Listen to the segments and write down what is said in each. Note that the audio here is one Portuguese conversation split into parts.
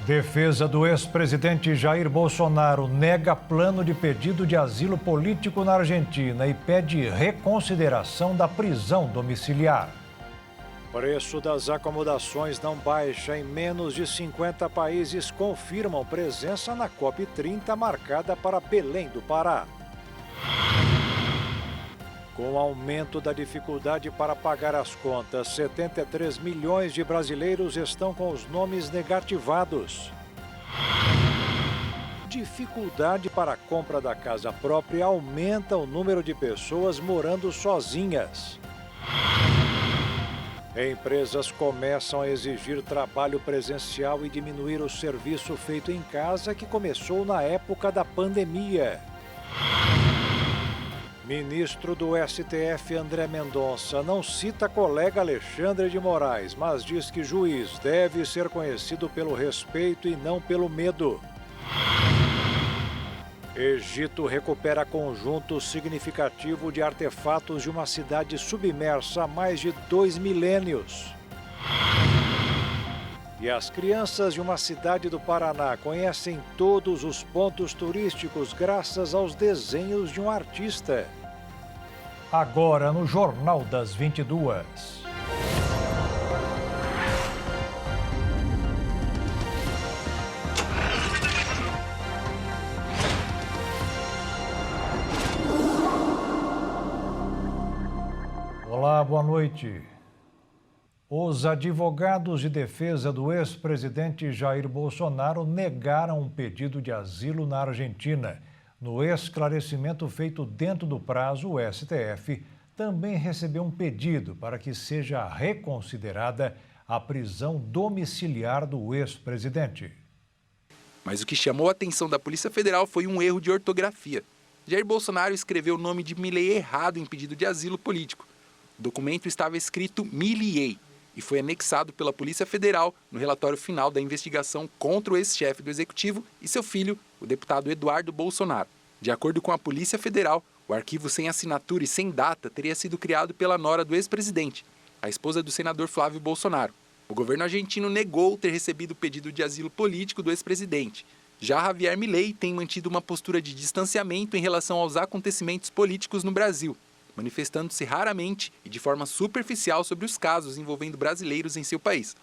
Defesa do ex-presidente Jair Bolsonaro nega plano de pedido de asilo político na Argentina e pede reconsideração da prisão domiciliar. Preço das acomodações não baixa. Em menos de 50 países confirmam presença na COP30 marcada para Belém do Pará. Com o aumento da dificuldade para pagar as contas, 73 milhões de brasileiros estão com os nomes negativados. Dificuldade para a compra da casa própria aumenta o número de pessoas morando sozinhas. Empresas começam a exigir trabalho presencial e diminuir o serviço feito em casa que começou na época da pandemia. Ministro do STF, André Mendonça, não cita colega Alexandre de Moraes, mas diz que juiz deve ser conhecido pelo respeito e não pelo medo. Egito recupera conjunto significativo de artefatos de uma cidade submersa há mais de 2 milênios. E as crianças de uma cidade do Paraná conhecem todos os pontos turísticos graças aos desenhos de um artista. Agora no Jornal das 22. Olá, boa noite. Os advogados de defesa do ex-presidente Jair Bolsonaro negaram um pedido de asilo na Argentina. No esclarecimento feito dentro do prazo, o STF também recebeu um pedido para que seja reconsiderada a prisão domiciliar do ex-presidente. Mas o que chamou a atenção da Polícia Federal foi um erro de ortografia. Jair Bolsonaro escreveu o nome de Milei errado em pedido de asilo político. O documento estava escrito Miliei e foi anexado pela Polícia Federal no relatório final da investigação contra o ex-chefe do Executivo e seu filho, o deputado Eduardo Bolsonaro. De acordo com a Polícia Federal, o arquivo sem assinatura e sem data teria sido criado pela nora do ex-presidente, a esposa do senador Flávio Bolsonaro. O governo argentino negou ter recebido o pedido de asilo político do ex-presidente. Já Javier Milei tem mantido uma postura de distanciamento em relação aos acontecimentos políticos no Brasil, manifestando-se raramente e de forma superficial sobre os casos envolvendo brasileiros em seu país.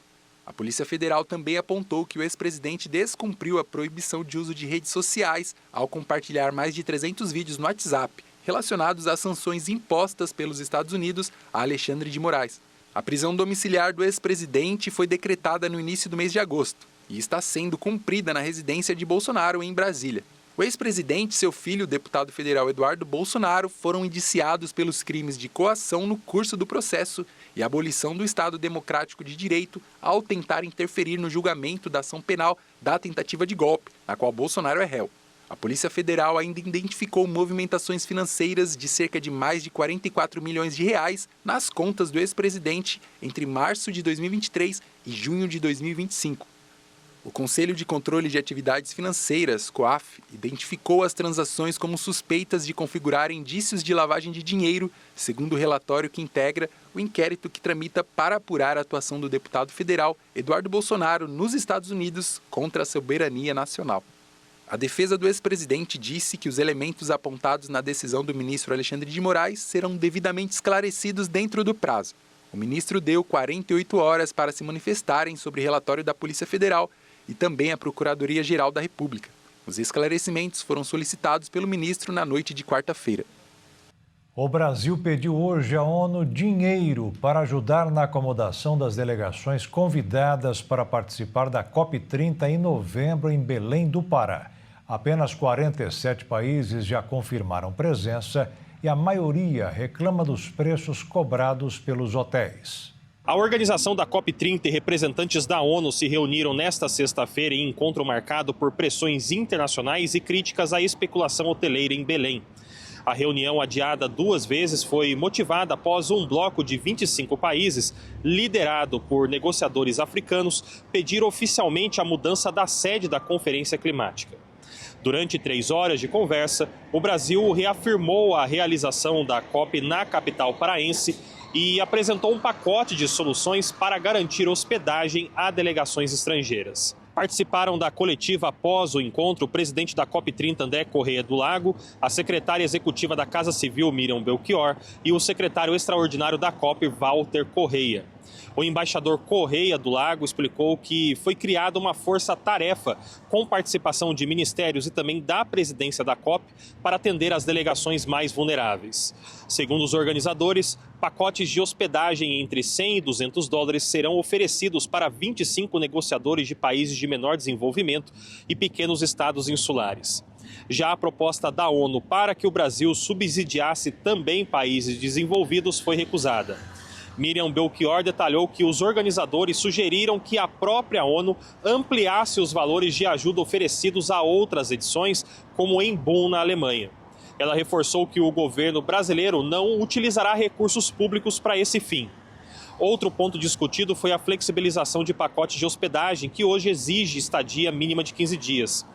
A Polícia Federal também apontou que o ex-presidente descumpriu a proibição de uso de redes sociais ao compartilhar mais de 300 vídeos no WhatsApp, relacionados às sanções impostas pelos Estados Unidos a Alexandre de Moraes. A prisão domiciliar do ex-presidente foi decretada no início do mês de agosto e está sendo cumprida na residência de Bolsonaro, em Brasília. O ex-presidente e seu filho, o deputado federal Eduardo Bolsonaro, foram indiciados pelos crimes de coação no curso do processo e abolição do Estado Democrático de Direito ao tentar interferir no julgamento da ação penal da tentativa de golpe, na qual Bolsonaro é réu. A Polícia Federal ainda identificou movimentações financeiras de cerca de mais de 44 milhões de reais nas contas do ex-presidente entre março de 2023 e junho de 2025. O Conselho de Controle de Atividades Financeiras, COAF, identificou as transações como suspeitas de configurar indícios de lavagem de dinheiro, segundo o relatório que integra o inquérito que tramita para apurar a atuação do deputado federal Eduardo Bolsonaro nos Estados Unidos contra a soberania nacional. A defesa do ex-presidente disse que os elementos apontados na decisão do ministro Alexandre de Moraes serão devidamente esclarecidos dentro do prazo. O ministro deu 48 horas para se manifestarem sobre o relatório da Polícia Federal e também a Procuradoria-Geral da República. Os esclarecimentos foram solicitados pelo ministro na noite de quarta-feira. O Brasil pediu hoje à ONU dinheiro para ajudar na acomodação das delegações convidadas para participar da COP30 em novembro em Belém do Pará. Apenas 47 países já confirmaram presença e a maioria reclama dos preços cobrados pelos hotéis. A organização da COP30 e representantes da ONU se reuniram nesta sexta-feira em encontro marcado por pressões internacionais e críticas à especulação hoteleira em Belém. A reunião, adiada 2 vezes, foi motivada após um bloco de 25 países, liderado por negociadores africanos, pedir oficialmente a mudança da sede da Conferência Climática. Durante 3 horas de conversa, o Brasil reafirmou a realização da COP na capital paraense e apresentou um pacote de soluções para garantir hospedagem a delegações estrangeiras. Participaram da coletiva após o encontro o presidente da COP30, André Correia do Lago, a secretária executiva da Casa Civil, Miriam Belchior, e o secretário extraordinário da COP, Walter Correia. O embaixador Correia do Lago explicou que foi criada uma força-tarefa com participação de ministérios e também da presidência da COP para atender as delegações mais vulneráveis. Segundo os organizadores, pacotes de hospedagem entre 100 e 200 dólares serão oferecidos para 25 negociadores de países de menor desenvolvimento e pequenos estados insulares. Já a proposta da ONU para que o Brasil subsidiasse também países desenvolvidos foi recusada. Miriam Belchior detalhou que os organizadores sugeriram que a própria ONU ampliasse os valores de ajuda oferecidos a outras edições, como em Bonn, na Alemanha. Ela reforçou que o governo brasileiro não utilizará recursos públicos para esse fim. Outro ponto discutido foi a flexibilização de pacotes de hospedagem, que hoje exige estadia mínima de 15 dias.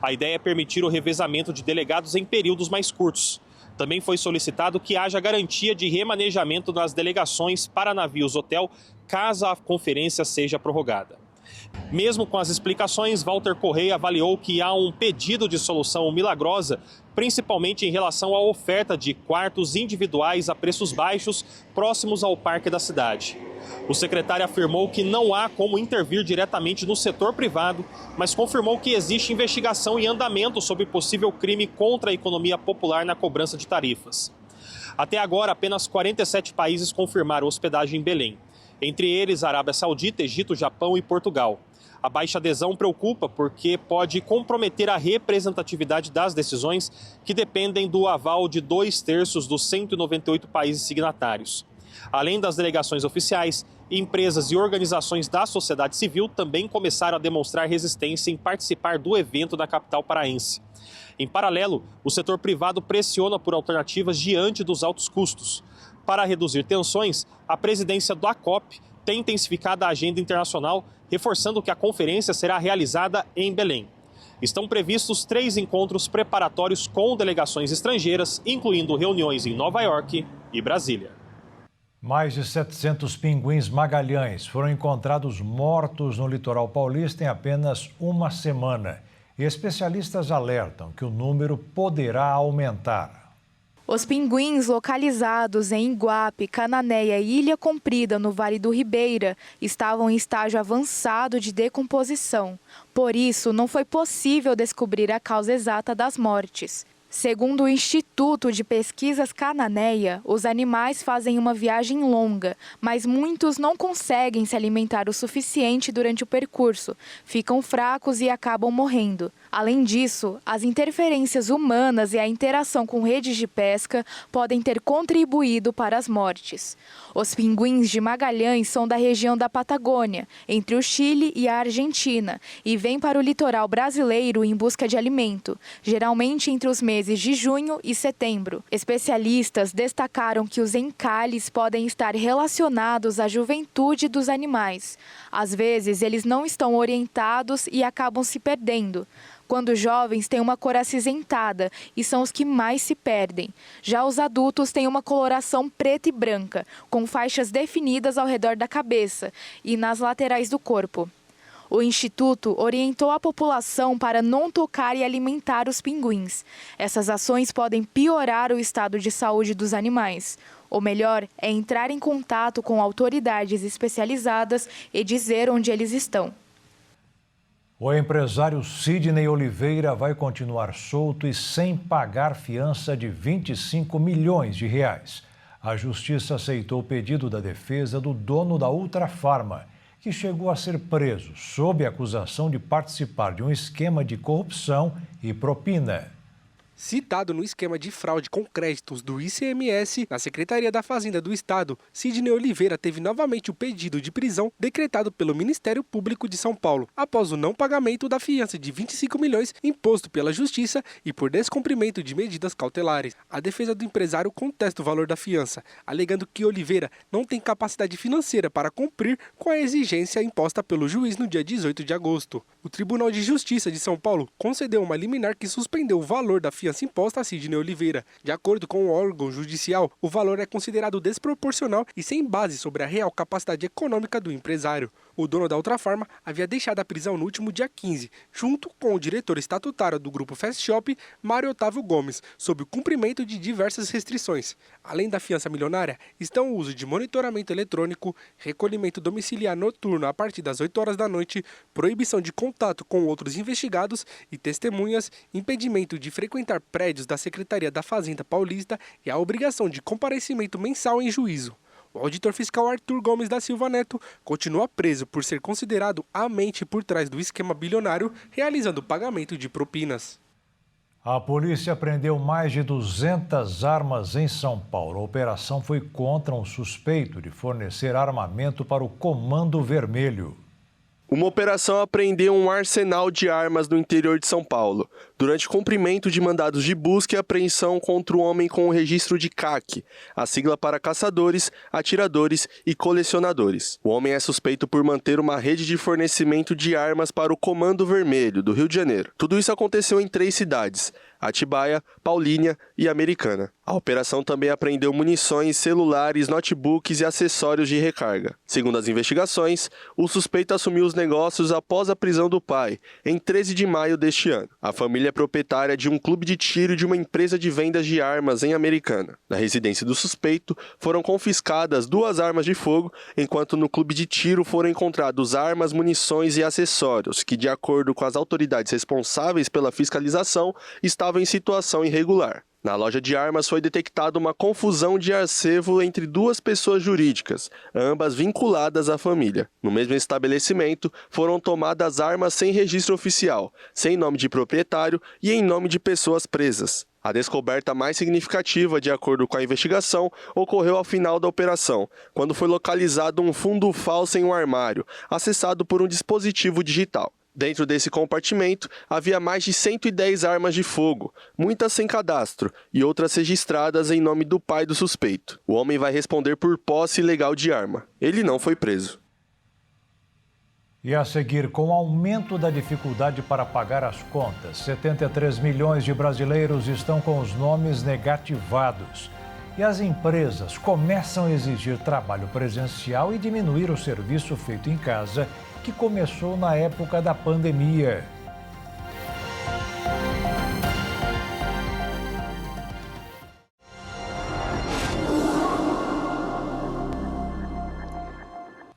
A ideia é permitir o revezamento de delegados em períodos mais curtos. Também foi solicitado que haja garantia de remanejamento das delegações para navios-hotel, caso a conferência seja prorrogada. Mesmo com as explicações, Walter Correia avaliou que há um pedido de solução milagrosa, principalmente em relação à oferta de quartos individuais a preços baixos próximos ao parque da cidade. O secretário afirmou que não há como intervir diretamente no setor privado, mas confirmou que existe investigação em andamento sobre possível crime contra a economia popular na cobrança de tarifas. Até agora, apenas 47 países confirmaram hospedagem em Belém. Entre eles, Arábia Saudita, Egito, Japão e Portugal. A baixa adesão preocupa porque pode comprometer a representatividade das decisões, que dependem do aval de 2/3 dos 198 países signatários. Além das delegações oficiais, empresas e organizações da sociedade civil também começaram a demonstrar resistência em participar do evento na capital paraense. Em paralelo, o setor privado pressiona por alternativas diante dos altos custos. Para reduzir tensões, a presidência da COP tem intensificado a agenda internacional, reforçando que a conferência será realizada em Belém. Estão previstos 3 encontros preparatórios com delegações estrangeiras, incluindo reuniões em Nova York e Brasília. Mais de 700 pinguins magalhães foram encontrados mortos no litoral paulista em apenas uma semana. E especialistas alertam que o número poderá aumentar. Os pinguins localizados em Iguape, Cananéia e Ilha Comprida, no Vale do Ribeira, estavam em estágio avançado de decomposição. Por isso, não foi possível descobrir a causa exata das mortes. Segundo o Instituto de Pesquisas Cananéia, os animais fazem uma viagem longa, mas muitos não conseguem se alimentar o suficiente durante o percurso, ficam fracos e acabam morrendo. Além disso, as interferências humanas e a interação com redes de pesca podem ter contribuído para as mortes. Os pinguins de Magalhães são da região da Patagônia, entre o Chile e a Argentina, e vêm para o litoral brasileiro em busca de alimento, geralmente entre os meses de junho e setembro. Especialistas destacaram que os encalhes podem estar relacionados à juventude dos animais. Às vezes, eles não estão orientados e acabam se perdendo. Quando jovens têm uma cor acinzentada e são os que mais se perdem. Já os adultos têm uma coloração preta e branca, com faixas definidas ao redor da cabeça e nas laterais do corpo. O Instituto orientou a população para não tocar e alimentar os pinguins. Essas ações podem piorar o estado de saúde dos animais. O melhor é entrar em contato com autoridades especializadas e dizer onde eles estão. O empresário Sidney Oliveira vai continuar solto e sem pagar fiança de 25 milhões de reais. A Justiça aceitou o pedido da defesa do dono da Ultrafarma, que chegou a ser preso sob acusação de participar de um esquema de corrupção e propina. Citado no esquema de fraude com créditos do ICMS, na Secretaria da Fazenda do Estado, Sidney Oliveira teve novamente o pedido de prisão decretado pelo Ministério Público de São Paulo, após o não pagamento da fiança de 25 milhões imposto pela Justiça e por descumprimento de medidas cautelares. A defesa do empresário contesta o valor da fiança, alegando que Oliveira não tem capacidade financeira para cumprir com a exigência imposta pelo juiz no dia 18 de agosto. O Tribunal de Justiça de São Paulo concedeu uma liminar que suspendeu o valor da fiança fiança imposta a Sidney Oliveira. De acordo com o órgão judicial, o valor é considerado desproporcional e sem base sobre a real capacidade econômica do empresário. O dono da Ultrafarma havia deixado a prisão no último dia 15, junto com o diretor estatutário do grupo Fast Shop, Mário Otávio Gomes, sob o cumprimento de diversas restrições. Além da fiança milionária, estão o uso de monitoramento eletrônico, recolhimento domiciliar noturno a partir das 8 horas da noite, proibição de contato com outros investigados e testemunhas, impedimento de frequentar prédios da Secretaria da Fazenda Paulista e a obrigação de comparecimento mensal em juízo. O auditor fiscal Arthur Gomes da Silva Neto continua preso por ser considerado a mente por trás do esquema bilionário, realizando o pagamento de propinas. A polícia apreendeu mais de 200 armas em São Paulo. A operação foi contra um suspeito de fornecer armamento para o Comando Vermelho. Uma operação apreendeu um arsenal de armas no interior de São Paulo, durante cumprimento de mandados de busca e apreensão contra o homem com o registro de CAC, a sigla para caçadores, atiradores e colecionadores. O homem é suspeito por manter uma rede de fornecimento de armas para o Comando Vermelho, do Rio de Janeiro. Tudo isso aconteceu em 3 cidades: Atibaia, Paulínia e Americana. A operação também apreendeu munições, celulares, notebooks e acessórios de recarga. Segundo as investigações, o suspeito assumiu os negócios após a prisão do pai, em 13 de maio deste ano. A família é proprietária de um clube de tiro e de uma empresa de vendas de armas em Americana. Na residência do suspeito, foram confiscadas 2 armas de fogo, enquanto no clube de tiro foram encontrados armas, munições e acessórios que, de acordo com as autoridades responsáveis pela fiscalização, estavam em situação irregular. Na loja de armas foi detectada uma confusão de arcevo entre 2 pessoas jurídicas, ambas vinculadas à família. No mesmo estabelecimento, foram tomadas armas sem registro oficial, sem nome de proprietário e em nome de pessoas presas. A descoberta mais significativa, de acordo com a investigação, ocorreu ao final da operação, quando foi localizado um fundo falso em um armário, acessado por um dispositivo digital. Dentro desse compartimento, havia mais de 110 armas de fogo, muitas sem cadastro e outras registradas em nome do pai do suspeito. O homem vai responder por posse ilegal de arma. Ele não foi preso. E a seguir, com o aumento da dificuldade para pagar as contas, 73 milhões de brasileiros estão com os nomes negativados. E as empresas começam a exigir trabalho presencial e diminuir o serviço feito em casa, que começou na época da pandemia.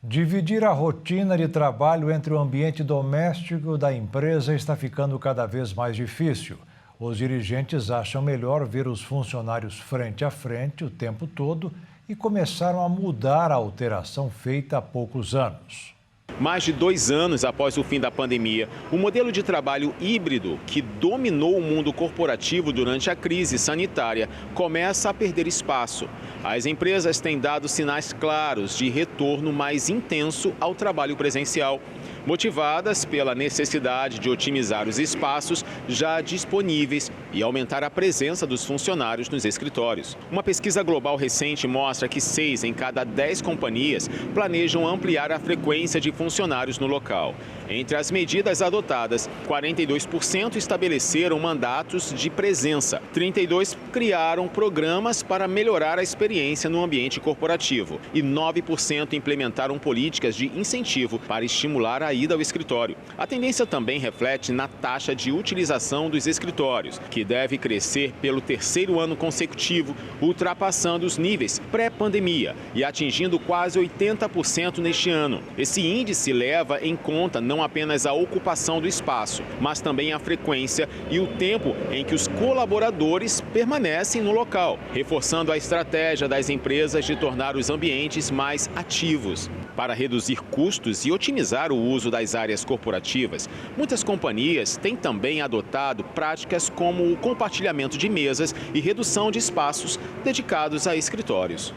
Dividir a rotina de trabalho entre o ambiente doméstico da empresa está ficando cada vez mais difícil. Os dirigentes acham melhor ver os funcionários frente a frente o tempo todo e começaram a mudar a alteração feita há poucos anos. Mais de 2 anos após o fim da pandemia, o modelo de trabalho híbrido que dominou o mundo corporativo durante a crise sanitária começa a perder espaço. As empresas têm dado sinais claros de retorno mais intenso ao trabalho presencial, motivadas pela necessidade de otimizar os espaços já disponíveis e aumentar a presença dos funcionários nos escritórios. Uma pesquisa global recente mostra que 6 em cada 10 companhias planejam ampliar a frequência de funcionários no local. Entre as medidas adotadas, 42% estabeleceram mandatos de presença, 32% criaram programas para melhorar a experiência no ambiente corporativo e 9% implementaram políticas de incentivo para estimular a ida ao escritório. A tendência também reflete na taxa de utilização dos escritórios, que deve crescer pelo 3º ano consecutivo, ultrapassando os níveis pré-pandemia e atingindo quase 80% neste ano. Esse índice leva em conta não apenas a ocupação do espaço, mas também a frequência e o tempo em que os colaboradores permanecem no local, reforçando a estratégia das empresas de tornar os ambientes mais ativos. Para reduzir custos e otimizar o uso das áreas corporativas, muitas companhias têm também adotado práticas como o compartilhamento de mesas e redução de espaços dedicados a escritórios.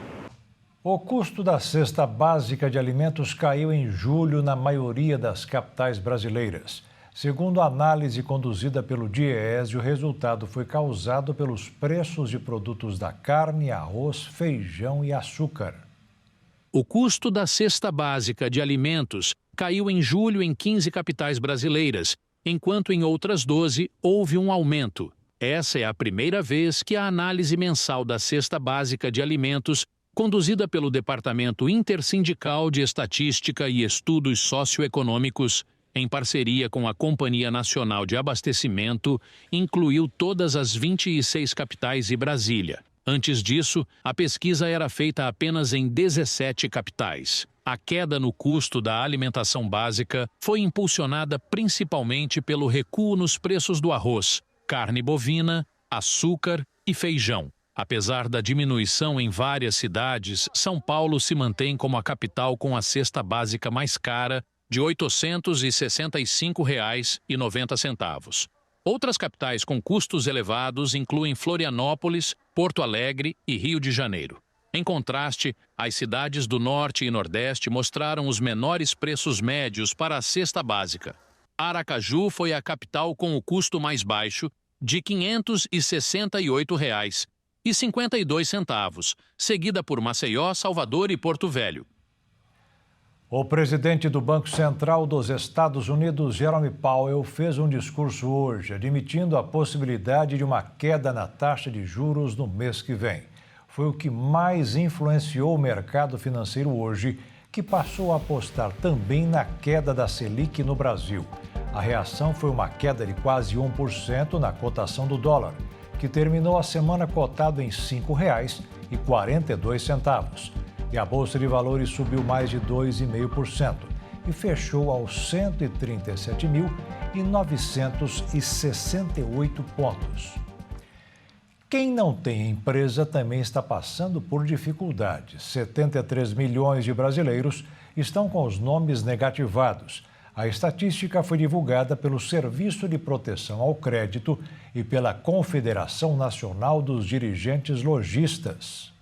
O custo da cesta básica de alimentos caiu em julho na maioria das capitais brasileiras. Segundo a análise conduzida pelo DIEESE, o resultado foi causado pelos preços de produtos da carne, arroz, feijão e açúcar. O custo da cesta básica de alimentos caiu em julho em 15 capitais brasileiras, enquanto em outras 12 houve um aumento. Essa é a primeira vez que a análise mensal da cesta básica de alimentos, conduzida pelo Departamento Intersindical de Estatística e Estudos Socioeconômicos, em parceria com a Companhia Nacional de Abastecimento, incluiu todas as 26 capitais e Brasília. Antes disso, a pesquisa era feita apenas em 17 capitais. A queda no custo da alimentação básica foi impulsionada principalmente pelo recuo nos preços do arroz, carne bovina, açúcar e feijão. Apesar da diminuição em várias cidades, São Paulo se mantém como a capital com a cesta básica mais cara, de R$ 865,90. Outras capitais com custos elevados incluem Florianópolis, Porto Alegre e Rio de Janeiro. Em contraste, as cidades do Norte e Nordeste mostraram os menores preços médios para a cesta básica. Aracaju foi a capital com o custo mais baixo, de R$ 568,52, seguida por Maceió, Salvador e Porto Velho. O presidente do Banco Central dos Estados Unidos, Jerome Powell, fez um discurso hoje, admitindo a possibilidade de uma queda na taxa de juros no mês que vem. Foi o que mais influenciou o mercado financeiro hoje, que passou a apostar também na queda da Selic no Brasil. A reação foi uma queda de quase 1% na cotação do dólar, que terminou a semana cotado em R$ 5,42. E a Bolsa de Valores subiu mais de 2,5% e fechou aos 137.968 pontos. Quem não tem empresa também está passando por dificuldades. 73 milhões de brasileiros estão com os nomes negativados. A estatística foi divulgada pelo Serviço de Proteção ao Crédito e pela Confederação Nacional dos Dirigentes Lojistas.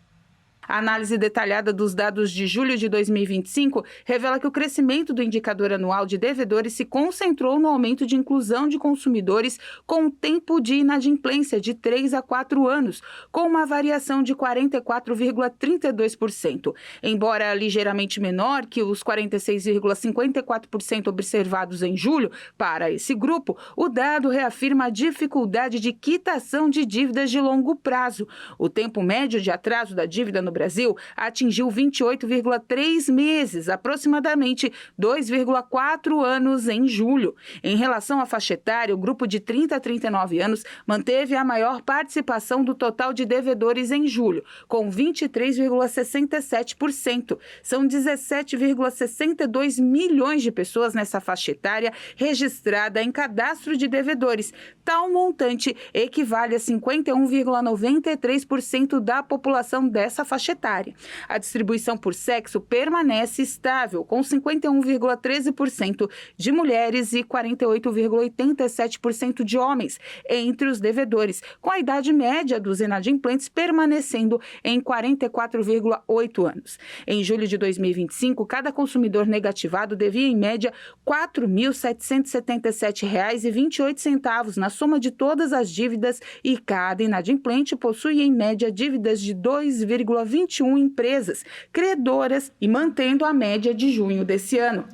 A análise detalhada dos dados de julho de 2025 revela que o crescimento do indicador anual de devedores se concentrou no aumento de inclusão de consumidores com tempo de inadimplência de 3 a 4 anos, com uma variação de 44,32%. Embora ligeiramente menor que os 46,54% observados em julho, para esse grupo, o dado reafirma a dificuldade de quitação de dívidas de longo prazo. O tempo médio de atraso da dívida no Brasil atingiu 28,3 meses, aproximadamente 2,4 anos em julho. Em relação à faixa etária, o grupo de 30 a 39 anos manteve a maior participação do total de devedores em julho, com 23,67%. São 17,62 milhões de pessoas nessa faixa etária registrada em cadastro de devedores. Tal montante equivale a 51,93% da população dessa faixa etária. A distribuição por sexo permanece estável, com 51,13% de mulheres e 48,87% de homens entre os devedores, com a idade média dos inadimplentes permanecendo em 44,8 anos. Em julho de 2025, cada consumidor negativado devia, em média, R$ 4.777,28 na soma de todas as dívidas e cada inadimplente possui, em média, dívidas de 2,21 empresas credoras e mantendo a média de junho desse ano.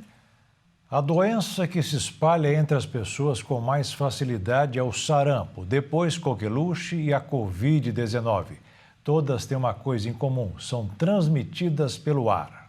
A doença que se espalha entre as pessoas com mais facilidade é o sarampo, depois coqueluche e a Covid-19. Todas têm uma coisa em comum, são transmitidas pelo ar.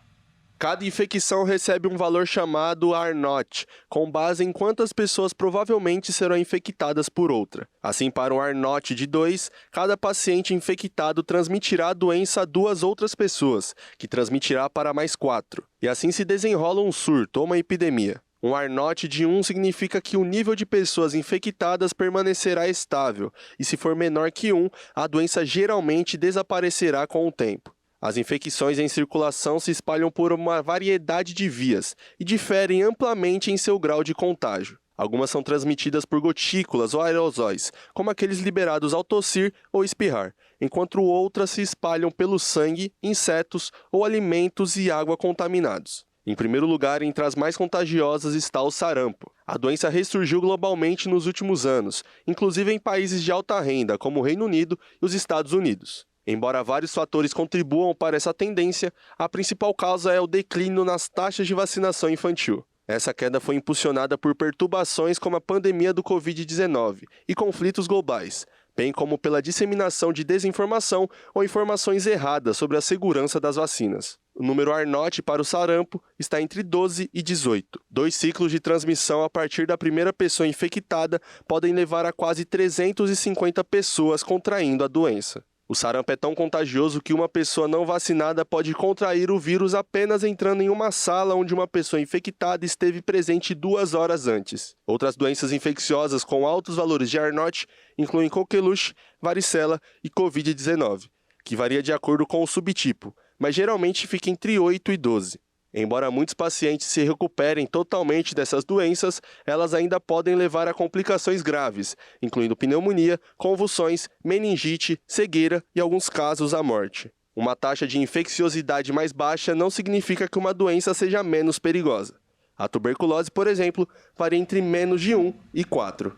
Cada infecção recebe um valor chamado R0, com base em quantas pessoas provavelmente serão infectadas por outra. Assim, para um R0 de 2, cada paciente infectado transmitirá a doença a 2 outras pessoas, que transmitirá para mais 4. E assim se desenrola um surto ou uma epidemia. Um R0 de 1 significa que o nível de pessoas infectadas permanecerá estável, e se for menor que 1, a doença geralmente desaparecerá com o tempo. As infecções em circulação se espalham por uma variedade de vias e diferem amplamente em seu grau de contágio. Algumas são transmitidas por gotículas ou aerosóis, como aqueles liberados ao tossir ou espirrar, enquanto outras se espalham pelo sangue, insetos ou alimentos e água contaminados. Em primeiro lugar, entre as mais contagiosas está o sarampo. A doença ressurgiu globalmente nos últimos anos, inclusive em países de alta renda, como o Reino Unido e os Estados Unidos. Embora vários fatores contribuam para essa tendência, a principal causa é o declínio nas taxas de vacinação infantil. Essa queda foi impulsionada por perturbações como a pandemia do Covid-19 e conflitos globais, bem como pela disseminação de desinformação ou informações erradas sobre a segurança das vacinas. O número Arnott para o sarampo está entre 12 e 18. 2 ciclos de transmissão a partir da primeira pessoa infectada podem levar a quase 350 pessoas contraindo a doença. O sarampo é tão contagioso que uma pessoa não vacinada pode contrair o vírus apenas entrando em uma sala onde uma pessoa infectada esteve presente 2 horas antes. Outras doenças infecciosas com altos valores de Arnott incluem coqueluche, varicela e Covid-19, que varia de acordo com o subtipo, mas geralmente fica entre 8 e 12. Embora muitos pacientes se recuperem totalmente dessas doenças, elas ainda podem levar a complicações graves, incluindo pneumonia, convulsões, meningite, cegueira e, em alguns casos, a morte. Uma taxa de infecciosidade mais baixa não significa que uma doença seja menos perigosa. A tuberculose, por exemplo, varia entre menos de 1 e 4.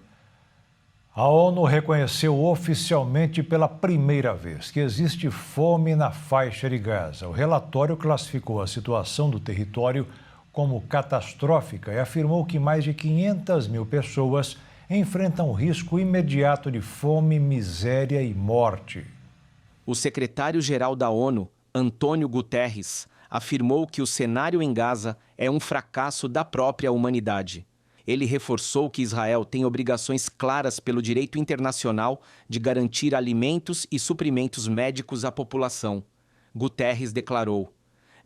A ONU reconheceu oficialmente pela primeira vez que existe fome na faixa de Gaza. O relatório classificou a situação do território como catastrófica e afirmou que mais de 500 mil pessoas enfrentam risco imediato de fome, miséria e morte. O secretário-geral da ONU, Antônio Guterres, afirmou que o cenário em Gaza é um fracasso da própria humanidade. Ele reforçou que Israel tem obrigações claras pelo direito internacional de garantir alimentos e suprimentos médicos à população. Guterres declarou: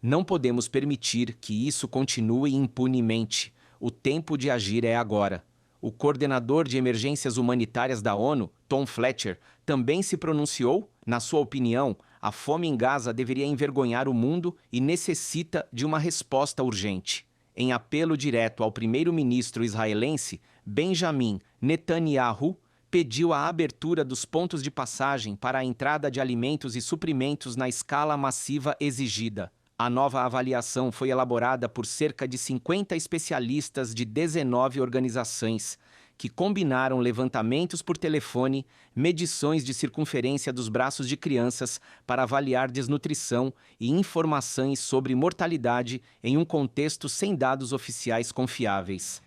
"Não podemos permitir que isso continue impunemente. O tempo de agir é agora." O coordenador de emergências humanitárias da ONU, Tom Fletcher, também se pronunciou. Na sua opinião, a fome em Gaza deveria envergonhar o mundo e necessita de uma resposta urgente. Em apelo direto ao primeiro-ministro israelense, Benjamin Netanyahu pediu a abertura dos pontos de passagem para a entrada de alimentos e suprimentos na escala massiva exigida. A nova avaliação foi elaborada por cerca de 50 especialistas de 19 organizações, que combinaram levantamentos por telefone, medições de circunferência dos braços de crianças para avaliar desnutrição e informações sobre mortalidade em um contexto sem dados oficiais confiáveis.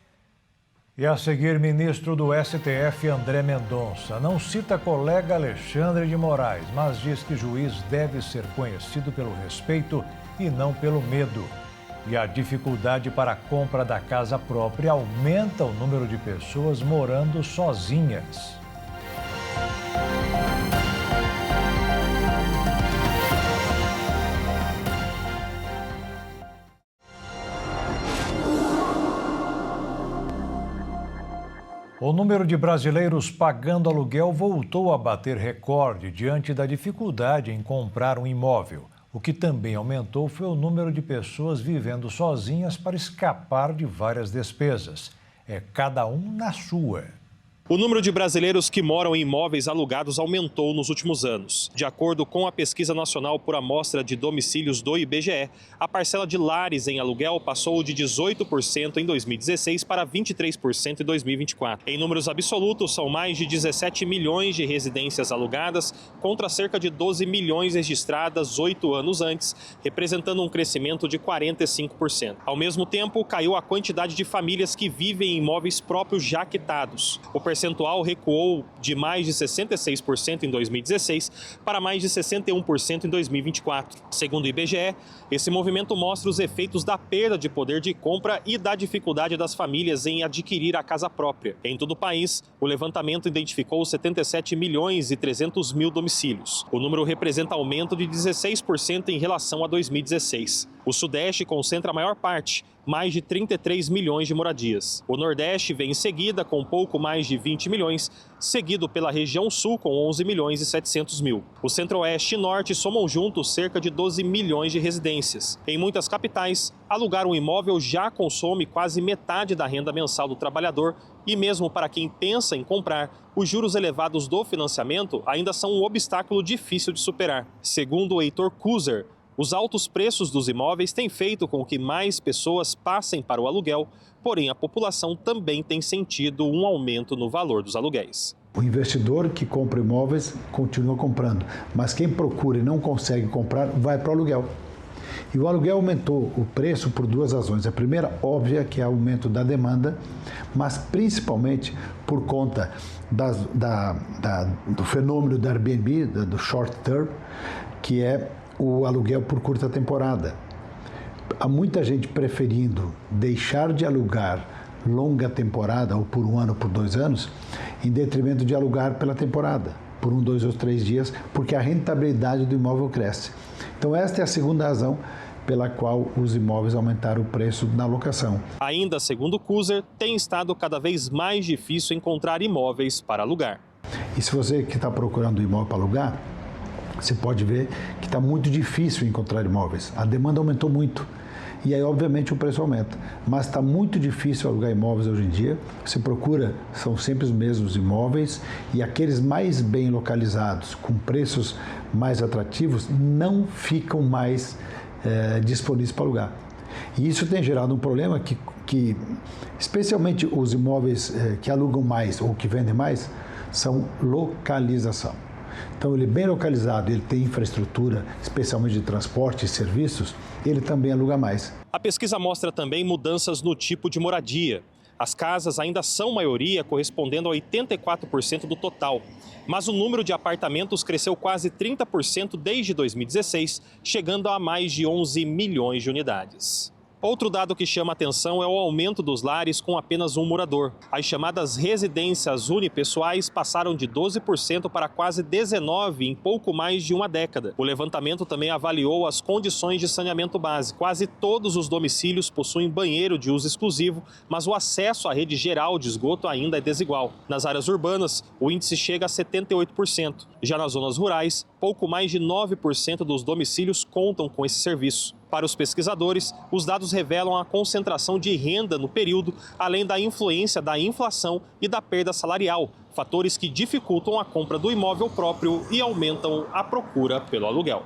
E a seguir, ministro do STF, André Mendonça, não cita colega Alexandre de Moraes, mas diz que juiz deve ser conhecido pelo respeito e não pelo medo. E a dificuldade para a compra da casa própria aumenta o número de pessoas morando sozinhas. O número de brasileiros pagando aluguel voltou a bater recorde diante da dificuldade em comprar um imóvel. O que também aumentou foi o número de pessoas vivendo sozinhas para escapar de várias despesas. É cada um na sua. O número de brasileiros que moram em imóveis alugados aumentou nos últimos anos. De acordo com a Pesquisa Nacional por Amostra de Domicílios do IBGE, a parcela de lares em aluguel passou de 18% em 2016 para 23% em 2024. Em números absolutos, são mais de 17 milhões de residências alugadas, contra cerca de 12 milhões registradas 8 anos antes, representando um crescimento de 45%. Ao mesmo tempo, caiu a quantidade de famílias que vivem em imóveis próprios já quitados. O percentual recuou de mais de 66% em 2016 para mais de 61% em 2024. Segundo o IBGE, esse movimento mostra os efeitos da perda de poder de compra e da dificuldade das famílias em adquirir a casa própria. Em todo o país, o levantamento identificou 77 milhões e 300 mil domicílios. O número representa aumento de 16% em relação a 2016. O Sudeste concentra a maior parte, mais de 33 milhões de moradias. O Nordeste vem em seguida com pouco mais de 20 milhões, seguido pela região Sul com 11 milhões e 700 mil. O Centro-Oeste e Norte somam juntos cerca de 12 milhões de residências. Em muitas capitais, alugar um imóvel já consome quase metade da renda mensal do trabalhador e mesmo para quem pensa em comprar, os juros elevados do financiamento ainda são um obstáculo difícil de superar. Segundo o Heitor Kuzer, os altos preços dos imóveis têm feito com que mais pessoas passem para o aluguel, porém a população também tem sentido um aumento no valor dos aluguéis. O investidor que compra imóveis continua comprando, mas quem procura e não consegue comprar vai para o aluguel. E o aluguel aumentou o preço por duas razões. A primeira, óbvia, que é o aumento da demanda, mas principalmente por conta do fenômeno do Airbnb, do short term, que é o aluguel por curta temporada. Há muita gente preferindo deixar de alugar longa temporada, ou por 1 ano, ou por 2 anos, em detrimento de alugar pela temporada, por 1, 2 ou 3 dias, porque a rentabilidade do imóvel cresce. Então esta é a segunda razão pela qual os imóveis aumentaram o preço na locação. Ainda segundo o Kuser, tem estado cada vez mais difícil encontrar imóveis para alugar. E se você que está procurando imóvel para alugar, você pode ver que está muito difícil encontrar imóveis. A demanda aumentou muito. E aí, obviamente, o preço aumenta. Mas está muito difícil alugar imóveis hoje em dia. Você procura, são sempre os mesmos imóveis, e aqueles mais bem localizados, com preços mais atrativos, não ficam mais disponíveis para alugar. E isso tem gerado um problema que especialmente os imóveis que alugam mais ou que vendem mais, são localização. Então, ele bem localizado, ele tem infraestrutura, especialmente de transporte e serviços, ele também aluga mais. A pesquisa mostra também mudanças no tipo de moradia. As casas ainda são maioria, correspondendo a 84% do total. Mas o número de apartamentos cresceu quase 30% desde 2016, chegando a mais de 11 milhões de unidades. Outro dado que chama atenção é o aumento dos lares com apenas um morador. As chamadas residências unipessoais passaram de 12% para quase 19% em pouco mais de uma década. O levantamento também avaliou as condições de saneamento básico. Quase todos os domicílios possuem banheiro de uso exclusivo, mas o acesso à rede geral de esgoto ainda é desigual. Nas áreas urbanas, o índice chega a 78%. Já nas zonas rurais, pouco mais de 9% dos domicílios contam com esse serviço. Para os pesquisadores, os dados revelam a concentração de renda no período, além da influência da inflação e da perda salarial, fatores que dificultam a compra do imóvel próprio e aumentam a procura pelo aluguel.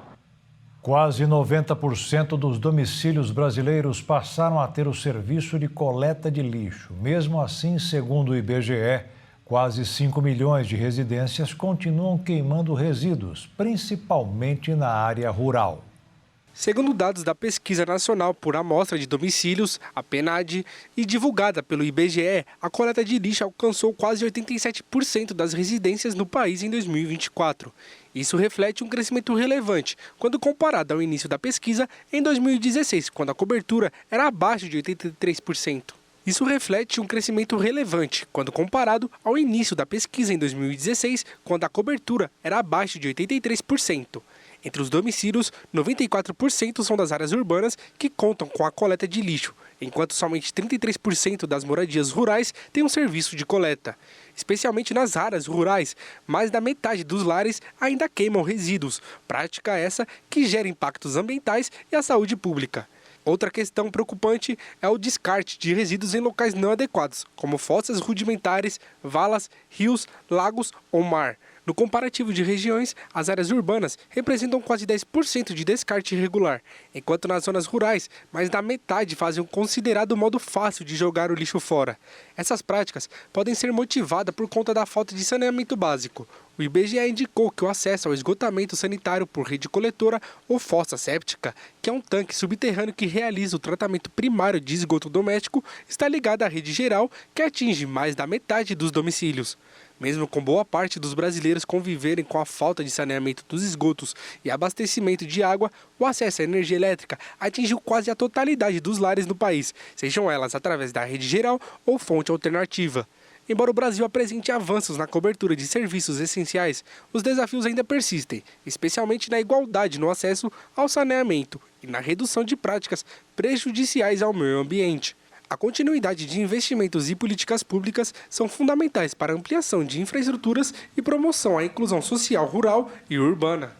Quase 90% dos domicílios brasileiros passaram a ter o serviço de coleta de lixo. Mesmo assim, segundo o IBGE, quase 5 milhões de residências continuam queimando resíduos, principalmente na área rural. Segundo dados da Pesquisa Nacional por Amostra de Domicílios, a PNAD, e divulgada pelo IBGE, a coleta de lixo alcançou quase 87% das residências no país em 2024. Isso reflete um crescimento relevante quando comparado ao início da pesquisa em 2016, quando a cobertura era abaixo de 83%. Isso reflete um crescimento relevante quando comparado ao início da pesquisa em 2016, quando a cobertura era abaixo de 83%. Entre os domicílios, 94% são das áreas urbanas que contam com a coleta de lixo, enquanto somente 33% das moradias rurais têm um serviço de coleta. Especialmente nas áreas rurais, mais da metade dos lares ainda queimam resíduos, prática essa que gera impactos ambientais e à saúde pública. Outra questão preocupante é o descarte de resíduos em locais não adequados, como fossas rudimentares, valas, rios, lagos ou mar. No comparativo de regiões, as áreas urbanas representam quase 10% de descarte irregular, enquanto nas zonas rurais, mais da metade fazem um considerado modo fácil de jogar o lixo fora. Essas práticas podem ser motivadas por conta da falta de saneamento básico. O IBGE indicou que o acesso ao esgotamento sanitário por rede coletora ou fossa séptica, que é um tanque subterrâneo que realiza o tratamento primário de esgoto doméstico, está ligado à rede geral, que atinge mais da metade dos domicílios. Mesmo com boa parte dos brasileiros conviverem com a falta de saneamento dos esgotos e abastecimento de água, o acesso à energia elétrica atingiu quase a totalidade dos lares no país, sejam elas através da rede geral ou fonte alternativa. Embora o Brasil apresente avanços na cobertura de serviços essenciais, os desafios ainda persistem, especialmente na igualdade no acesso ao saneamento e na redução de práticas prejudiciais ao meio ambiente. A continuidade de investimentos e políticas públicas são fundamentais para a ampliação de infraestruturas e promoção à inclusão social rural e urbana.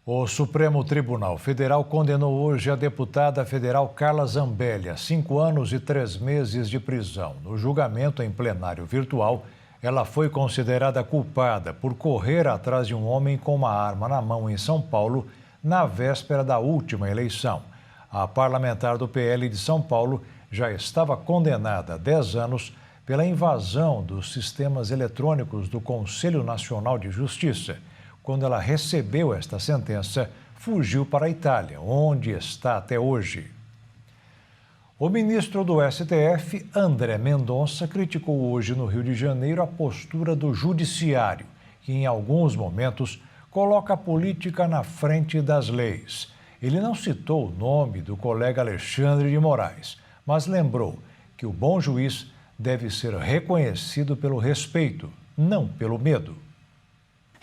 O Supremo Tribunal Federal condenou hoje a deputada federal Carla Zambelli a 5 anos e 3 meses de prisão. No julgamento em plenário virtual, ela foi considerada culpada por correr atrás de um homem com uma arma na mão em São Paulo na véspera da última eleição. A parlamentar do PL de São Paulo já estava condenada a 10 anos pela invasão dos sistemas eletrônicos do Conselho Nacional de Justiça. Quando ela recebeu esta sentença, fugiu para a Itália, onde está até hoje. O ministro do STF, André Mendonça, criticou hoje no Rio de Janeiro a postura do judiciário, que em alguns momentos coloca a política na frente das leis. Ele não citou o nome do colega Alexandre de Moraes, mas lembrou que o bom juiz deve ser reconhecido pelo respeito, não pelo medo.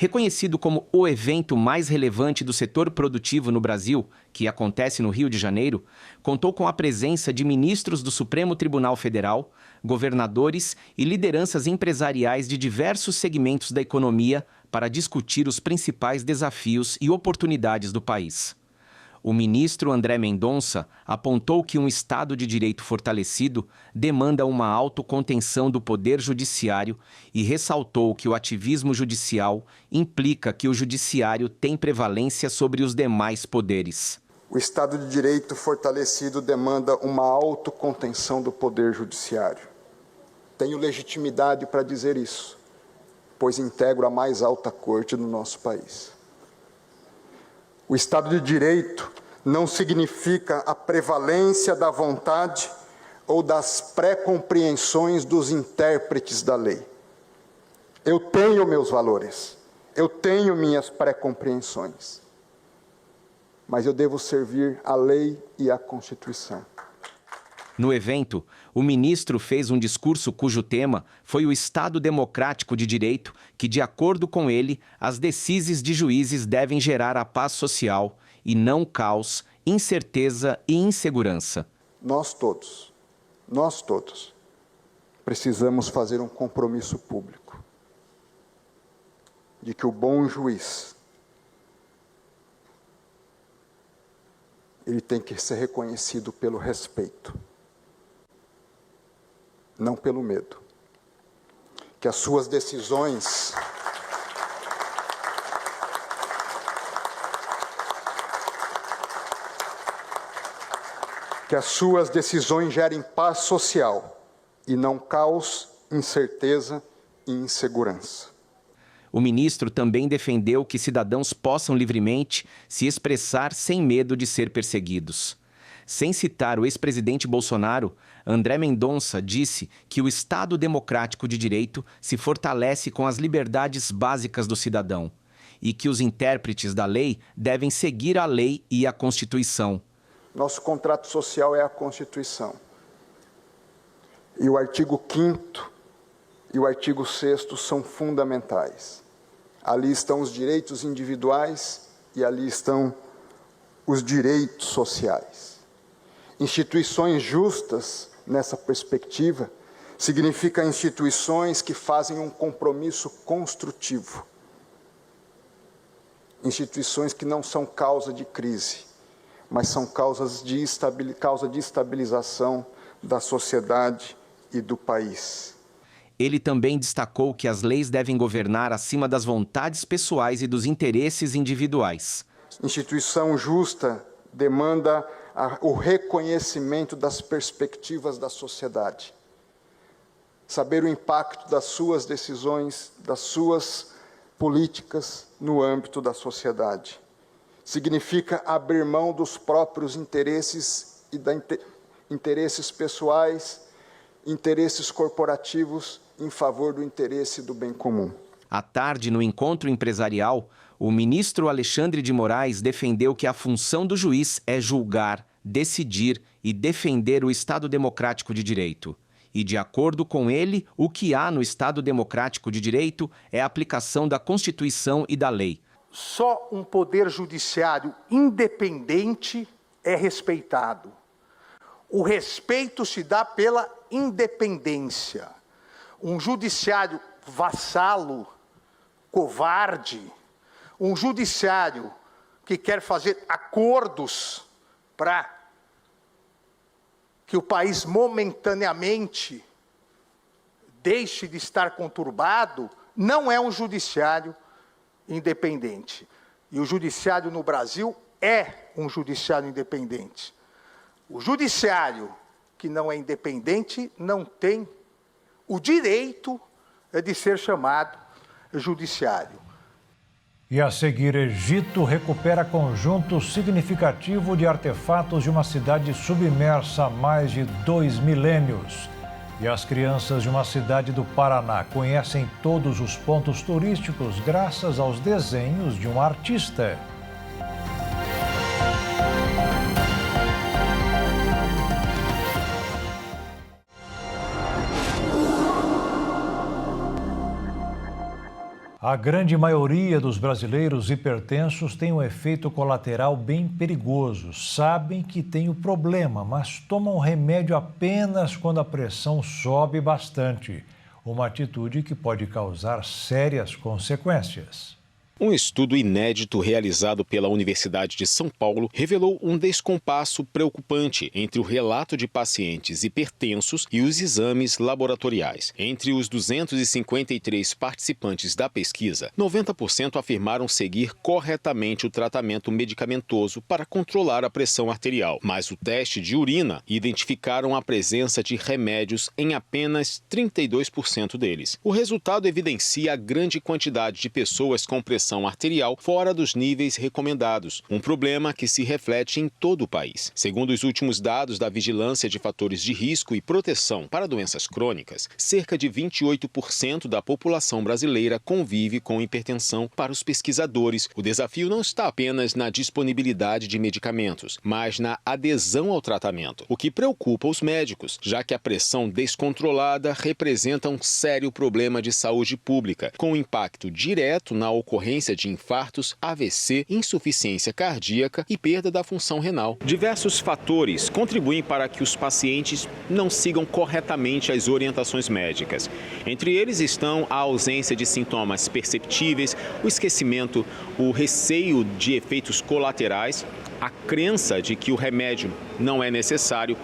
Reconhecido como o evento mais relevante do setor produtivo no Brasil, que acontece no Rio de Janeiro, contou com a presença de ministros do Supremo Tribunal Federal, governadores e lideranças empresariais de diversos segmentos da economia para discutir os principais desafios e oportunidades do país. O ministro André Mendonça apontou que um Estado de Direito fortalecido demanda uma autocontenção do Poder Judiciário e ressaltou que o ativismo judicial implica que o Judiciário tem prevalência sobre os demais poderes. O Estado de Direito fortalecido demanda uma autocontenção do Poder Judiciário. Tenho legitimidade para dizer isso, pois integro a mais alta corte do nosso país. O Estado de Direito não significa a prevalência da vontade ou das pré-compreensões dos intérpretes da lei. Eu tenho meus valores, eu tenho minhas pré-compreensões, mas eu devo servir a lei e a Constituição. No evento, o ministro fez um discurso cujo tema foi o Estado Democrático de Direito, que, de acordo com ele, as decisões de juízes devem gerar a paz social e não caos, incerteza e insegurança. Nós todos, precisamos fazer um compromisso público de que o bom juiz, ele tem que ser reconhecido pelo respeito, não pelo medo. Que as suas decisões gerem paz social e não caos, incerteza e insegurança. O ministro também defendeu que cidadãos possam livremente se expressar sem medo de ser perseguidos. Sem citar o ex-presidente Bolsonaro, André Mendonça disse que o Estado Democrático de Direito se fortalece com as liberdades básicas do cidadão e que os intérpretes da lei devem seguir a lei e a Constituição. Nosso contrato social é a Constituição. E o artigo 5º e o artigo 6º são fundamentais. Ali estão os direitos individuais e ali estão os direitos sociais. Instituições justas, nessa perspectiva, significa instituições que fazem um compromisso construtivo. Instituições que não são causa de crise, mas são causa de estabilização da sociedade e do país. Ele também destacou que as leis devem governar acima das vontades pessoais e dos interesses individuais. Instituição justa demanda o reconhecimento das perspectivas da sociedade. Saber o impacto das suas decisões, das suas políticas no âmbito da sociedade. Significa abrir mão dos próprios interesses e interesses pessoais, interesses corporativos em favor do interesse do bem comum. À tarde, no encontro empresarial, o ministro Alexandre de Moraes defendeu que a função do juiz é julgar, decidir e defender o Estado Democrático de Direito. E, de acordo com ele, o que há no Estado Democrático de Direito é a aplicação da Constituição e da lei. Só um poder judiciário independente é respeitado. O respeito se dá pela independência. Um judiciário vassalo, covarde, um judiciário que quer fazer acordos para que o país momentaneamente deixe de estar conturbado, não é um judiciário independente. E o judiciário no Brasil é um judiciário independente. O judiciário que não é independente não tem o direito de ser chamado judiciário. E a seguir, Egito recupera conjunto significativo de artefatos de uma cidade submersa há mais de 2 milênios. E as crianças de uma cidade do Paraná conhecem todos os pontos turísticos graças aos desenhos de um artista. A grande maioria dos brasileiros hipertensos tem um efeito colateral bem perigoso. Sabem que tem o problema, mas tomam remédio apenas quando a pressão sobe bastante. Uma atitude que pode causar sérias consequências. Um estudo inédito realizado pela Universidade de São Paulo revelou um descompasso preocupante entre o relato de pacientes hipertensos e os exames laboratoriais. Entre os 253 participantes da pesquisa, 90% afirmaram seguir corretamente o tratamento medicamentoso para controlar a pressão arterial. Mas o teste de urina identificaram a presença de remédios em apenas 32% deles. O resultado evidencia a grande quantidade de pessoas com pressão arterial fora dos níveis recomendados, um problema que se reflete em todo o país. Segundo os últimos dados da Vigilância de Fatores de Risco e Proteção para Doenças Crônicas, cerca de 28% da população brasileira convive com hipertensão. Para os pesquisadores, o desafio não está apenas na disponibilidade de medicamentos, mas na adesão ao tratamento, o que preocupa os médicos, já que a pressão descontrolada representa um sério problema de saúde pública, com impacto direto na ocorrência de infartos, AVC, insuficiência cardíaca e perda da função renal. Diversos fatores contribuem para que os pacientes não sigam corretamente as orientações médicas. Entre eles estão a ausência de sintomas perceptíveis, o esquecimento, o receio de efeitos colaterais, a crença de que o remédio não é necessário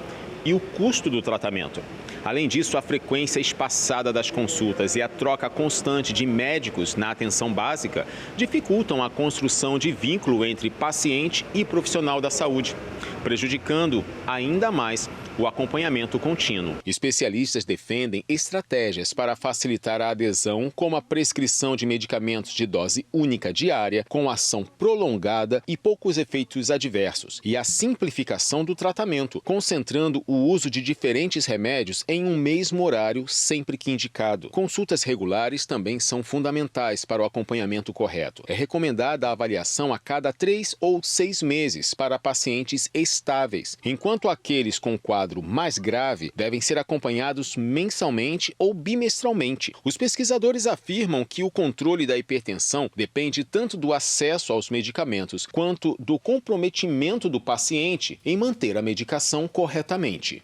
e o custo do tratamento. Além disso, a frequência espaçada das consultas e a troca constante de médicos na atenção básica dificultam a construção de vínculo entre paciente e profissional da saúde, prejudicando ainda mais o acompanhamento contínuo. Especialistas defendem estratégias para facilitar a adesão, como a prescrição de medicamentos de dose única diária, com ação prolongada e poucos efeitos adversos, e a simplificação do tratamento, concentrando o uso de diferentes remédios em um mesmo horário, sempre que indicado. Consultas regulares também são fundamentais para o acompanhamento correto. É recomendada a avaliação a cada 3 ou 6 meses para pacientes estáveis, enquanto aqueles com quadro mais grave devem ser acompanhados mensalmente ou bimestralmente. Os pesquisadores afirmam que o controle da hipertensão depende tanto do acesso aos medicamentos quanto do comprometimento do paciente em manter a medicação corretamente.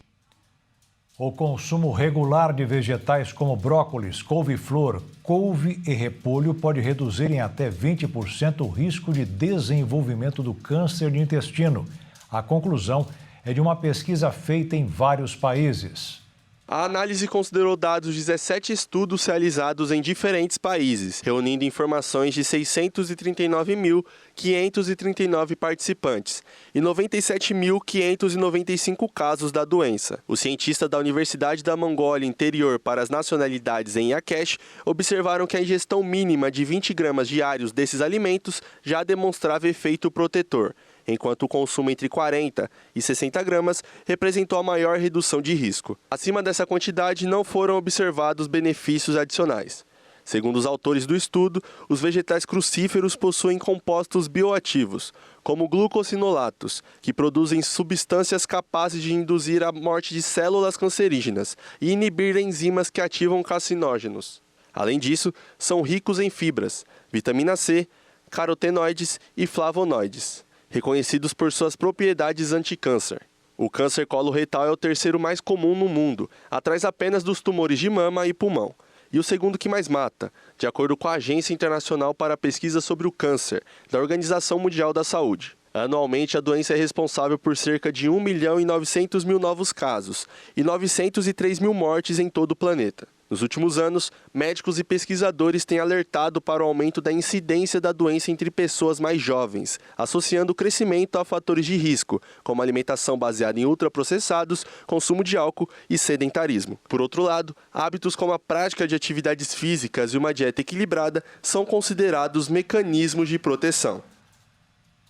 O consumo regular de vegetais como brócolis, couve-flor, couve e repolho pode reduzir em até 20% o risco de desenvolvimento do câncer de intestino. A conclusão é de uma pesquisa feita em vários países. A análise considerou dados de 17 estudos realizados em diferentes países, reunindo informações de 639.539 participantes e 97.595 casos da doença. O cientista da Universidade da Mongólia Interior para as Nacionalidades em Iaquesh observaram que a ingestão mínima de 20 gramas diários desses alimentos já demonstrava efeito protetor, enquanto o consumo entre 40 e 60 gramas representou a maior redução de risco. Acima dessa quantidade, não foram observados benefícios adicionais. Segundo os autores do estudo, os vegetais crucíferos possuem compostos bioativos, como glucosinolatos, que produzem substâncias capazes de induzir a morte de células cancerígenas e inibir enzimas que ativam carcinógenos. Além disso, são ricos em fibras, vitamina C, carotenoides e flavonoides, reconhecidos por suas propriedades anticâncer. O câncer coloretal é o terceiro mais comum no mundo, atrás apenas dos tumores de mama e pulmão, e o segundo que mais mata, de acordo com a Agência Internacional para a Pesquisa sobre o Câncer, da Organização Mundial da Saúde. Anualmente, a doença é responsável por cerca de 1.900.000 novos casos e 903.000 mortes em todo o planeta. Nos últimos anos, médicos e pesquisadores têm alertado para o aumento da incidência da doença entre pessoas mais jovens, associando o crescimento a fatores de risco, como alimentação baseada em ultraprocessados, consumo de álcool e sedentarismo. Por outro lado, hábitos como a prática de atividades físicas e uma dieta equilibrada são considerados mecanismos de proteção.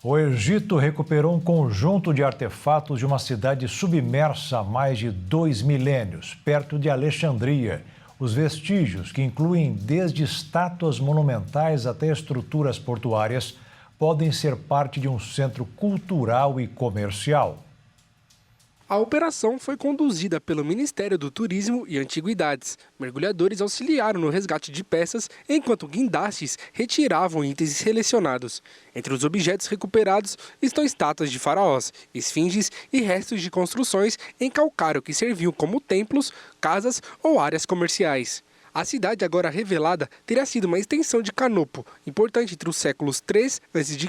O Egito recuperou um conjunto de artefatos de uma cidade submersa há mais de 2 milênios, perto de Alexandria. Os vestígios, que incluem desde estátuas monumentais até estruturas portuárias, podem ser parte de um centro cultural e comercial. A operação foi conduzida pelo Ministério do Turismo e Antiguidades. Mergulhadores auxiliaram no resgate de peças, enquanto guindastes retiravam itens selecionados. Entre os objetos recuperados estão estátuas de faraós, esfinges e restos de construções em calcário que serviam como templos, casas ou áreas comerciais. A cidade agora revelada teria sido uma extensão de Canopo, importante entre os séculos 3 a.C.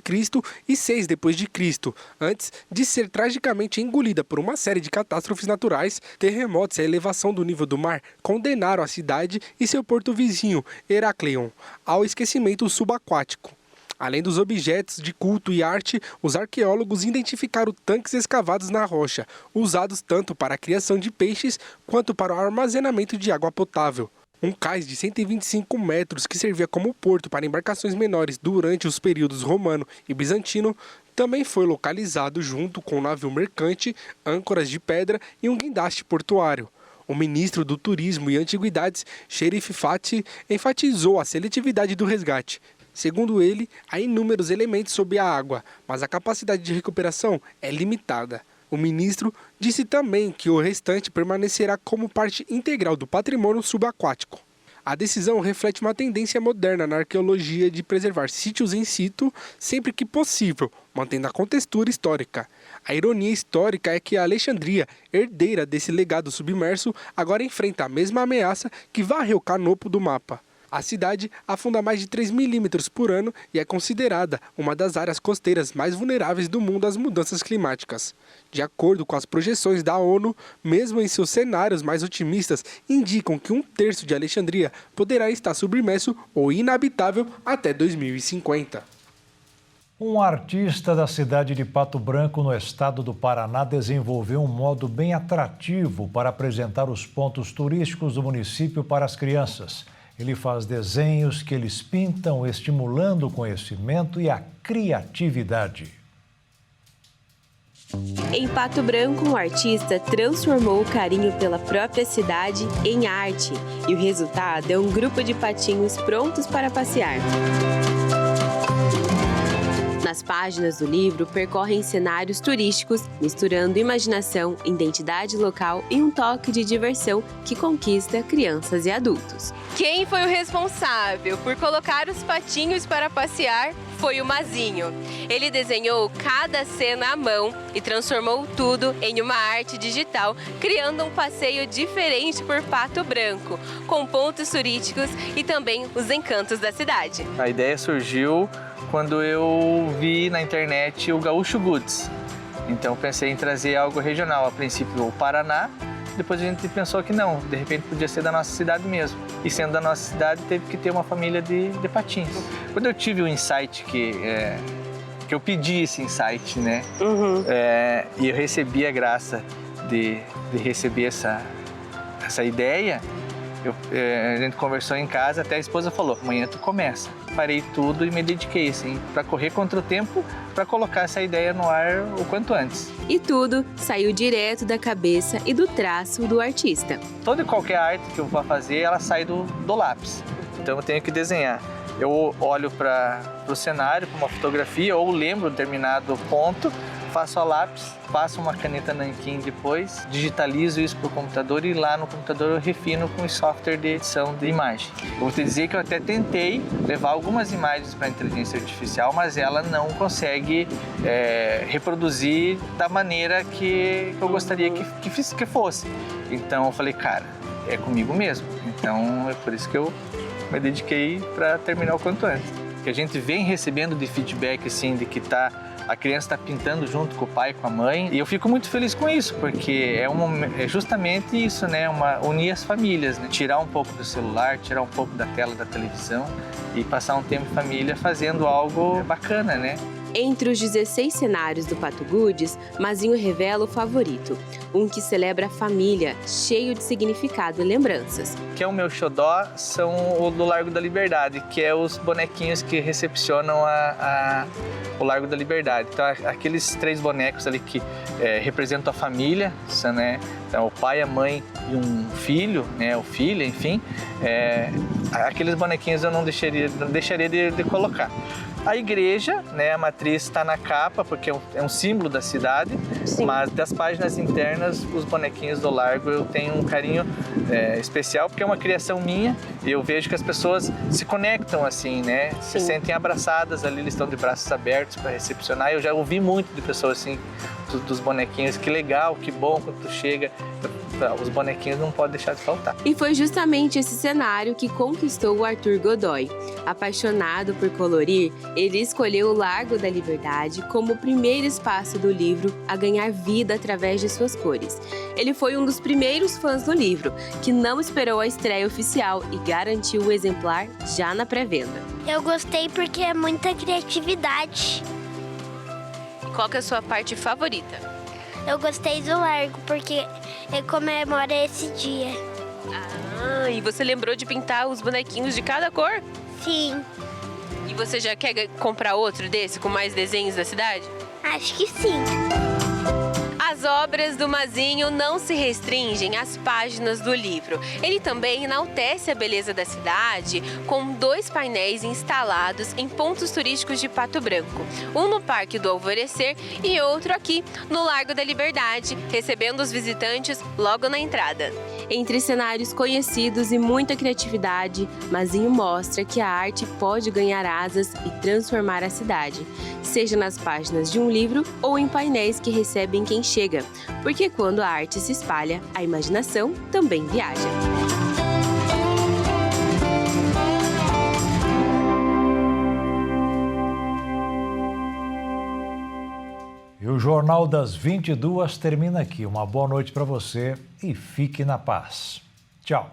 e 6 d.C., antes de ser tragicamente engolida por uma série de catástrofes naturais. Terremotos e a elevação do nível do mar condenaram a cidade e seu porto vizinho, Herakleion, ao esquecimento subaquático. Além dos objetos de culto e arte, os arqueólogos identificaram tanques escavados na rocha, usados tanto para a criação de peixes quanto para o armazenamento de água potável. Um cais de 125 metros que servia como porto para embarcações menores durante os períodos romano e bizantino também foi localizado junto com um navio mercante, âncoras de pedra e um guindaste portuário. O ministro do Turismo e Antiguidades, Sherif Fathi, enfatizou a seletividade do resgate. Segundo ele, há inúmeros elementos sob a água, mas a capacidade de recuperação é limitada. O ministro disse também que o restante permanecerá como parte integral do patrimônio subaquático. A decisão reflete uma tendência moderna na arqueologia de preservar sítios in situ sempre que possível, mantendo a contextura histórica. A ironia histórica é que a Alexandria, herdeira desse legado submerso, agora enfrenta a mesma ameaça que varreu Canopo do mapa. A cidade afunda mais de 3 milímetros por ano e é considerada uma das áreas costeiras mais vulneráveis do mundo às mudanças climáticas. De acordo com as projeções da ONU, mesmo em seus cenários mais otimistas, indicam que 1/3 de Alexandria poderá estar submerso ou inabitável até 2050. Um artista da cidade de Pato Branco, no estado do Paraná, desenvolveu um modo bem atrativo para apresentar os pontos turísticos do município para as crianças. Ele faz desenhos que eles pintam, estimulando o conhecimento e a criatividade. Em Pato Branco, um artista transformou o carinho pela própria cidade em arte. E o resultado é um grupo de patinhos prontos para passear. Nas páginas do livro, percorrem cenários turísticos, misturando imaginação, identidade local e um toque de diversão que conquista crianças e adultos. Quem foi o responsável por colocar os patinhos para passear foi o Mazinho. Ele desenhou cada cena à mão e transformou tudo em uma arte digital, criando um passeio diferente por Pato Branco, com pontos turísticos e também os encantos da cidade. A ideia surgiu quando eu vi na internet o Gaúcho Goods. Então pensei em trazer algo regional, a princípio o Paraná, depois a gente pensou que não, de repente podia ser da nossa cidade mesmo. E sendo da nossa cidade, teve que ter uma família de patins. Quando eu tive o insight que eu pedi esse insight, né? E eu recebi a graça de receber essa ideia, a gente conversou em casa, até a esposa falou, amanhã tu começa. Parei tudo e me dediquei, assim, para correr contra o tempo, para colocar essa ideia no ar o quanto antes. E tudo saiu direto da cabeça e do traço do artista. Toda e qualquer arte que eu vou fazer, ela sai do lápis. Então eu tenho que desenhar. Eu olho para o cenário, para uma fotografia, ou lembro determinado ponto, faço a lápis, passo uma caneta nanquim depois, digitalizo isso para o computador e lá no computador eu refino com o software de edição de imagem. Eu vou te dizer que eu até tentei levar algumas imagens para a inteligência artificial, mas ela não consegue reproduzir da maneira que eu gostaria que fosse. Então eu falei, cara, é comigo mesmo. Então é por isso que eu me dediquei para terminar o quanto antes. Que a gente vem recebendo de feedback assim, de que está a criança está pintando junto com o pai e com a mãe. E eu fico muito feliz com isso, porque é justamente isso, né? Unir as famílias, né? Tirar um pouco do celular, tirar um pouco da tela da televisão e passar um tempo em família fazendo algo bacana, né? Entre os 16 cenários do Pato Goods, Mazinho revela o favorito, um que celebra a família, cheio de significado e lembranças. Que é o meu xodó, são o do Largo da Liberdade, que é os bonequinhos que recepcionam o Largo da Liberdade. Então, aqueles 3 bonecos ali que representam a família, né? Então, o pai, a mãe e um filho, né? O filho, enfim. Aqueles bonequinhos eu não deixaria de colocar. A igreja, né, a matriz está na capa, porque é um símbolo da cidade. Sim. Mas das páginas internas, os bonequinhos do Largo, eu tenho um carinho especial, porque é uma criação minha e eu vejo que as pessoas se conectam assim, né? Sim. Se sentem abraçadas ali, eles estão de braços abertos para recepcionar. Eu já ouvi muito de pessoas assim, dos bonequinhos, que legal, que bom quando tu chega. Os bonequinhos não podem deixar de faltar. E foi justamente esse cenário que conquistou o Arthur Godoy. Apaixonado por colorir, ele escolheu o Largo da Liberdade como o primeiro espaço do livro a ganhar vida através de suas cores. Ele foi um dos primeiros fãs do livro, que não esperou a estreia oficial e garantiu o exemplar já na pré-venda. Eu gostei porque é muita criatividade. Qual que é a sua parte favorita? Eu gostei do Largo porque comemora esse dia. Ah, e você lembrou de pintar os bonequinhos de cada cor? Sim. E você já quer comprar outro desse com mais desenhos da cidade? Acho que sim. As obras do Mazinho não se restringem às páginas do livro. Ele também enaltece a beleza da cidade com 2 painéis instalados em pontos turísticos de Pato Branco. Um no Parque do Alvorecer e outro aqui no Largo da Liberdade, recebendo os visitantes logo na entrada. Entre cenários conhecidos e muita criatividade, Mazinho mostra que a arte pode ganhar asas e transformar a cidade, seja nas páginas de um livro ou em painéis que recebem quem chega, porque quando a arte se espalha, a imaginação também viaja. E o Jornal das 22 termina aqui. Uma boa noite para você e fique na paz. Tchau.